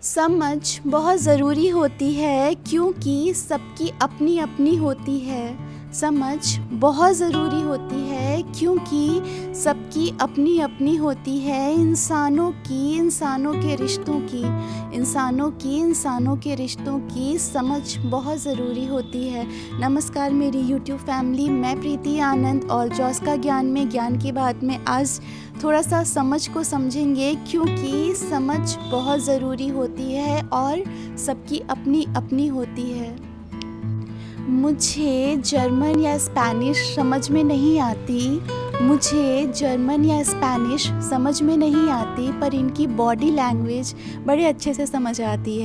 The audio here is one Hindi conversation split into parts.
समझ बहुत ज़रूरी होती है क्योंकि सबकी अपनी अपनी होती है। समझ बहुत ज़रूरी होती है क्योंकि सबकी अपनी अपनी होती है। इंसानों के रिश्तों की समझ बहुत ज़रूरी होती है। नमस्कार मेरी यूट्यूब फैमिली, मैं प्रीति आनंद और जॉस का ज्ञान में ज्ञान की बात में आज थोड़ा सा समझ को समझेंगे क्योंकि समझ बहुत ज़रूरी होती है और सबकी अपनी अपनी होती है। मुझे जर्मन या स्पेनिश समझ में नहीं आती, पर इनकी बॉडी लैंग्वेज बड़े अच्छे से समझ आती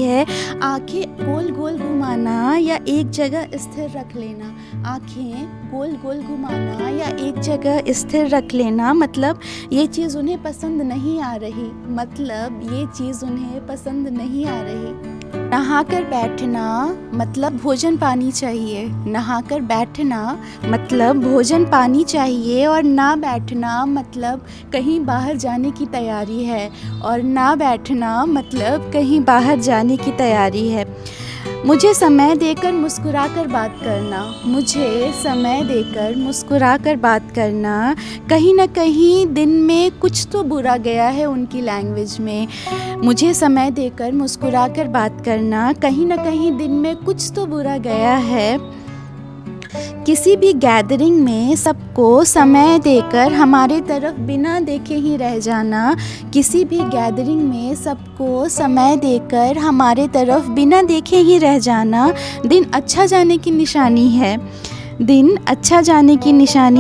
है। आंखें गोल गोल घुमाना या एक जगह स्थिर रख लेना मतलब ये चीज़ उन्हें पसंद नहीं आ रही। नहाकर बैठना मतलब भोजन पानी चाहिए और ना बैठना मतलब कहीं बाहर जाने की तैयारी है। मुझे समय देकर मुस्कुराकर बात करना, कहीं ना कहीं दिन में कुछ तो बुरा गया है उनकी लैंग्वेज में। मुझे समय देकर मुस्कुराकर बात करना, कहीं ना कहीं दिन में कुछ तो बुरा गया है। किसी भी गैदरिंग में सबको समय देकर हमारे तरफ बिना देखे ही रह जाना दिन अच्छा जाने की निशानी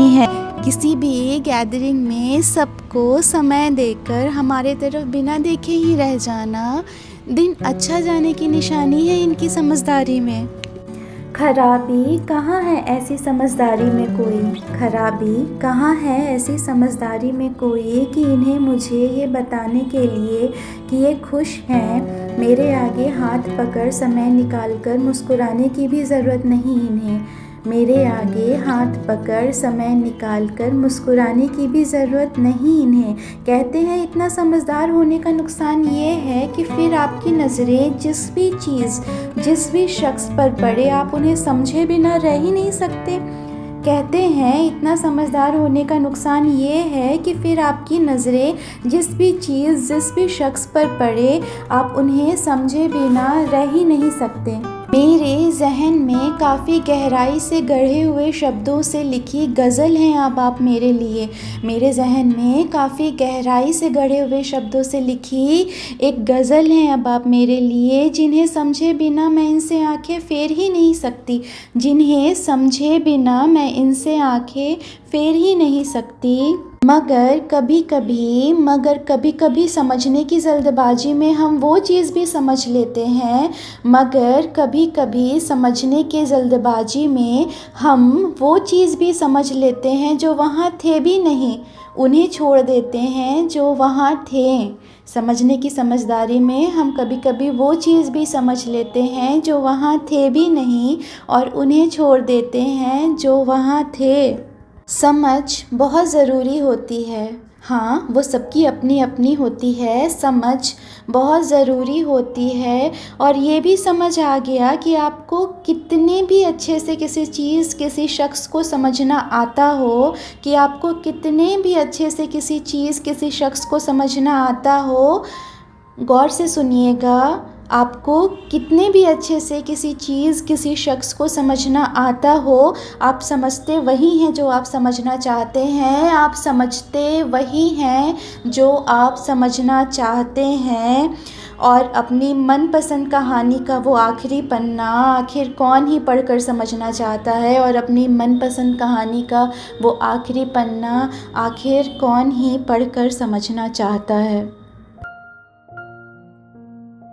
है। किसी भी गैदरिंग में सबको समय देकर हमारे तरफ बिना देखे ही रह जाना दिन अच्छा जाने की निशानी है इनकी समझदारी में। खराबी कहाँ है ऐसी समझदारी में कोई कि इन्हें मुझे ये बताने के लिए कि ये खुश हैं। मेरे आगे हाथ पकड़ समय निकाल कर मुस्कुराने की भी ज़रूरत नहीं इन्हें। कहते हैं इतना समझदार होने का नुकसान ये है कि फिर आपकी नज़रें जिस भी शख्स पर पड़े आप उन्हें समझे बिना रह ही नहीं सकते। कहते हैं इतना समझदार होने का नुकसान ये है कि फिर आपकी नज़रें जिस भी शख्स पर पड़े आप उन्हें समझे बिना रह ही नहीं सकते। मेरे जहन में काफ़ी गहराई से गढ़े हुए शब्दों से लिखी गज़ल हैं अब आप मेरे लिए। मेरे जहन में काफ़ी गहराई से गढ़े हुए शब्दों से लिखी एक गज़ल है अब आप मेरे लिए, जिन्हें समझे बिना मैं इनसे आंखें फेर ही नहीं सकती। मगर कभी कभी समझने की जल्दबाजी में हम वो चीज़ भी समझ लेते हैं जो वहाँ थे भी नहीं, उन्हें छोड़ देते हैं जो वहाँ थे। समझने की समझदारी में हम कभी कभी वो चीज़ भी समझ लेते हैं जो वहाँ थे भी नहीं और उन्हें छोड़ देते हैं जो वहाँ थे। समझ बहुत ज़रूरी होती है। हाँ, वो सबकी अपनी अपनी होती है। समझ बहुत ज़रूरी होती है और ये भी समझ आ गया कि आपको कितने भी अच्छे से किसी शख्स को समझना आता हो, गौर से सुनिएगा। आपको कितने भी अच्छे से किसी शख्स को समझना आता हो, आप समझते वही हैं जो आप समझना चाहते हैं। और अपनी मनपसंद कहानी का वो आखिरी पन्ना आखिर कौन ही पढ़कर समझना चाहता है, और अपनी मनपसंद कहानी का वो आखिरी पन्ना आखिर कौन ही पढ़कर समझना चाहता है।